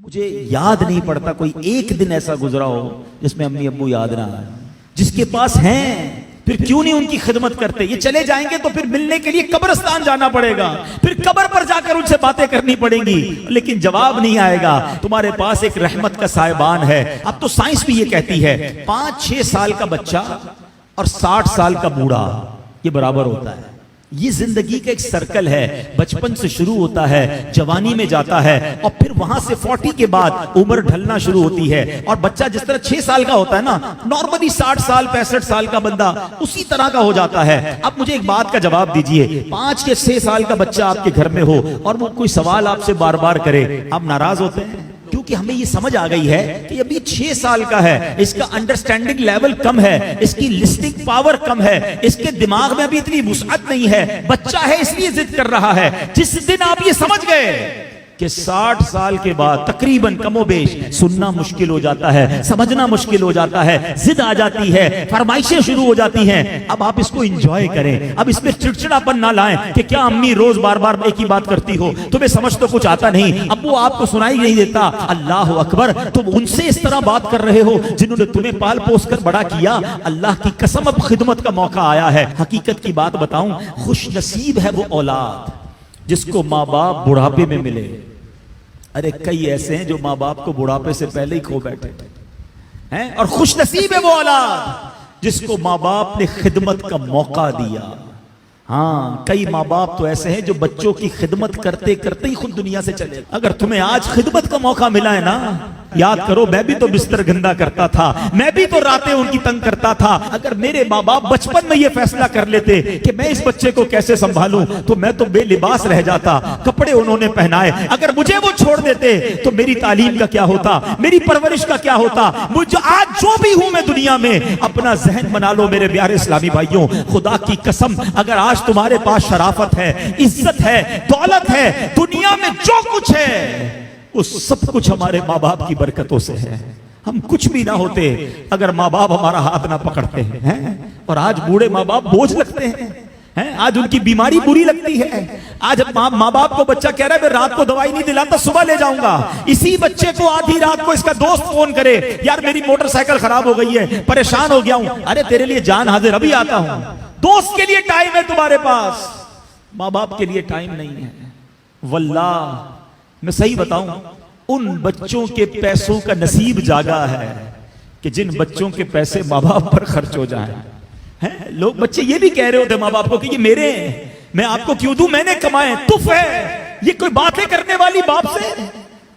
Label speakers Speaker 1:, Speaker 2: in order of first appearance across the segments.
Speaker 1: مجھے یاد نہیں پڑتا کوئی ایک دن ایسا گزرا ہو جس میں امی ابو یاد نہ آئے. جس کے پاس ہیں پھر کیوں نہیں ان کی خدمت کرتے؟ یہ چلے جائیں گے تو پھر ملنے کے لیے قبرستان جانا پڑے گا, پھر قبر پر جا کر ان سے باتیں کرنی پڑیں گی, لیکن جواب نہیں آئے گا. تمہارے پاس ایک رحمت کا سائبان ہے. اب تو سائنس بھی یہ کہتی ہے 5-6 سال کا بچہ اور 60 سال کا بوڑھا یہ برابر ہوتا ہے. یہ زندگی کا ایک سرکل ہے, بچپن سے شروع ہوتا ہے, جوانی میں جاتا ہے, اور پھر وہاں سے 40 کے بعد عمر ڈھلنا شروع ہوتی ہے. اور بچہ جس طرح 6 سال کا ہوتا ہے نا, نارملی 60 سال 65 سال کا بندہ اسی طرح کا ہو جاتا ہے. اب مجھے ایک بات کا جواب دیجئے, 5 یا 6 سال کا بچہ آپ کے گھر میں ہو اور وہ کوئی سوال آپ سے بار بار کرے, آپ ناراض ہوتے ہیں؟ کیونکہ ہمیں یہ سمجھ آ گئی ہے کہ ابھی 6 سال کا ہے, اس کا انڈرسٹینڈنگ لیول کم ہے, اس کی لسننگ پاور کم ہے, اس کے دماغ میں ابھی اتنی وسعت نہیں ہے, بچہ ہے اس لیے ضد کر رہا ہے. جس دن آپ یہ سمجھ گئے کہ 60 سال کے بعد تقریباً کم و بیش سننا مشکل ہو جاتا ہے, سمجھنا مشکل ہو جاتا ہے, ضد آ جاتی ہے, فرمائشیں شروع ہو جاتی ہیں, اب آپ اس کو انجوائے کریں. اب اس میں چڑچڑاپن نہ لائیں کہ کیا امی روز بار بار ایک ہی بات کرتی ہو, تمہیں سمجھ تو کچھ آتا نہیں, ابو آپ کو سنائی نہیں دیتا. اللہ اکبر, تم ان سے اس طرح بات کر رہے ہو جنہوں نے تمہیں پال پوس کر بڑا کیا. اللہ کی قسم اب خدمت کا موقع آیا ہے. حقیقت کی بات بتاؤں, خوش نصیب ہے وہ اولاد جس کو ماں باپ بڑھاپے میں ملے. ارے کئی ایسے ہیں جو ماں باپ کو بڑھاپے سے پہلے ہی کھو بیٹھے ہیں, اور خوش نصیب ہے وہ اولاد جس کو ماں باپ نے خدمت کا موقع دیا. ہاں, کئی ماں باپ تو ایسے ہیں جو بچوں کی خدمت کرتے کرتے ہی خود دنیا سے چلے. اگر تمہیں آج خدمت کا موقع ملا ہے نا, یاد کرو میں بھی تو بستر گندا کرتا تھا, میں بھی تو راتیں ان کی تنگ کرتا تھا. اگر میرے ماں باپ بچپن میں یہ فیصلہ کر لیتے کہ میں اس بچے کو کیسے سنبھالوں تو میں تو بے لباس رہ جاتا. کپڑے انہوں نے پہنائے, اگر مجھے وہ چھوڑ دیتے تو میری تعلیم کا کیا ہوتا, میری پرورش کا کیا ہوتا. مجھے آج جو بھی ہوں میں دنیا میں, اپنا ذہن بنا لو میرے پیارے اسلامی بھائیوں, خدا کی قسم اگر آج تمہارے پاس شرافت ہے, عزت ہے, دولت ہے, دنیا میں جو کچھ ہے وہ سب کچھ ہمارے ماں باپ کی برکتوں سے ہے. ہم کچھ بھی نہ ہوتے اگر ماں باپ ہمارا ہاتھ نہ پکڑتے ہیں. اور آج بوڑھے ماں باپ بوجھ لگتے ہیں, آج ان کی بیماری بری لگتی ہے. آج ماں باپ کو بچہ کہہ رہا ہے میں رات کو دوائی نہیں دلاتا, صبح لے جاؤں گا. اسی بچے کو آدھی رات کو اس کا دوست فون کرے, یار میری موٹر سائیکل خراب ہو گئی ہے, پریشان ہو گیا ہوں. ارے تیرے لیے جان حاضر, ابھی آتا ہوں. دوست کے لیے ٹائم ہے تمہارے پاس, ماں باپ کے لیے ٹائم نہیں ہے. واللہ میں صحیح بتاؤں, ان بچوں کے پیسوں کا نصیب جاگا ہے کہ جن بچوں کے پیسے ماں باپ پر خرچ ہو جائیں. لوگ بچے یہ بھی کہہ رہے ہوتے ماں باپ کو کہ یہ میرے ہیں, میں آپ کو کیوں دوں, میں نے کمائے, تف ہے. یہ کوئی باتیں کرنے والی باپ سے,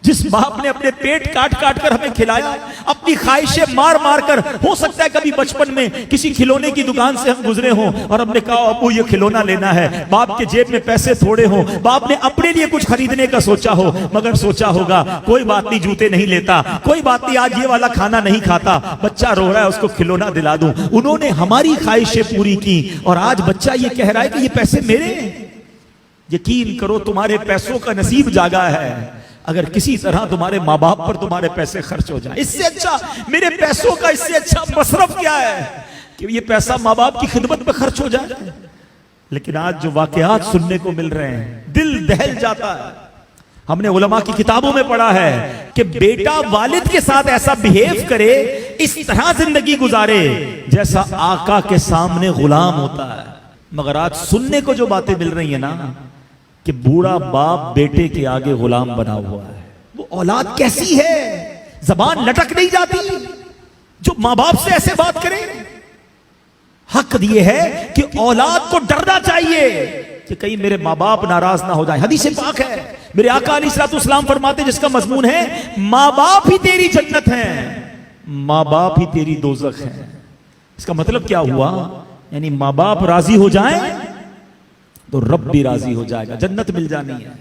Speaker 1: جس باپ نے اپنے پیٹ کاٹ کاٹ کر ہمیں کھلایا, اپنی خواہشیں مار مار کر. ہو سکتا ہے کبھی بچپن میں کسی کھلونے کی دکان سے ہم گزرے ہوں اور ہم نے کہا ابو یہ کھلونا لینا ہے, باپ کے جیب میں پیسے تھوڑے ہوں, باپ نے اپنے لیے کچھ خریدنے کا سوچا ہو, مگر سوچا ہوگا کوئی بات نہیں جوتے نہیں لیتا, کوئی بات نہیں آج یہ والا کھانا نہیں کھاتا, بچہ رو رہا ہے اس کو کھلونا دلا دوں. انہوں نے ہماری خواہشیں پوری کی, اور آج بچہ یہ کہہ رہا ہے کہ یہ پیسے میرے ہیں. یقین کرو تمہارے پیسوں کا نصیب جاگا ہے اگر کسی طرح تمہارے ماں باپ پر تمہارے پیسے خرچ ہو جائیں. اس سے اچھا میرے پیسوں کا اس سے اچھا مصرف کیا ہے کہ یہ پیسہ ماں باپ کی خدمت میں خرچ ہو جائے. لیکن آج جو واقعات سننے کو مل رہے ہیں دل دہل جاتا ہے. ہم نے علماء کی کتابوں میں پڑھا ہے کہ بیٹا والد کے ساتھ ایسا بہیو کرے, اس طرح زندگی گزارے جیسا آقا کے سامنے غلام ہوتا ہے. مگر آج سننے کو جو باتیں مل رہی ہیں نا کہ بوڑھا باپ بیٹے کے آگے غلام بنا ہوا ہے. وہ اولاد کیسی ہے, زبان لٹک نہیں جاتی جو ماں باپ سے ایسے بات کرے. حق یہ ہے کہ اولاد کو ڈرنا چاہیے کہ کہیں میرے ماں باپ ناراض نہ ہو جائیں. حدیث پاک ہے, میرے آقا علیہ الصلوۃ والسلام فرماتے جس کا مضمون ہے ماں باپ ہی تیری جنت ہیں, ماں باپ ہی تیری دوزخ ہیں. اس کا مطلب کیا ہوا, یعنی ماں باپ راضی ہو جائیں تو رب بھی راضی ہو جائے گا, جنت مل جانی ہے.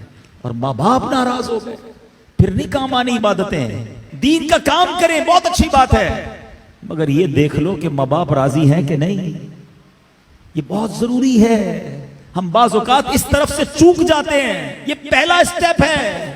Speaker 1: اور ماں باپ ناراض ہو گئے پھر نہیں کام آنی عبادتیں, دین کا کام کریں بہت اچھی بات ہے, مگر یہ دیکھ لو کہ ماں باپ راضی ہیں کہ نہیں. یہ بہت ضروری ہے. ہم بعض اوقات اس طرف سے چوک جاتے ہیں, یہ پہلا اسٹیپ ہے.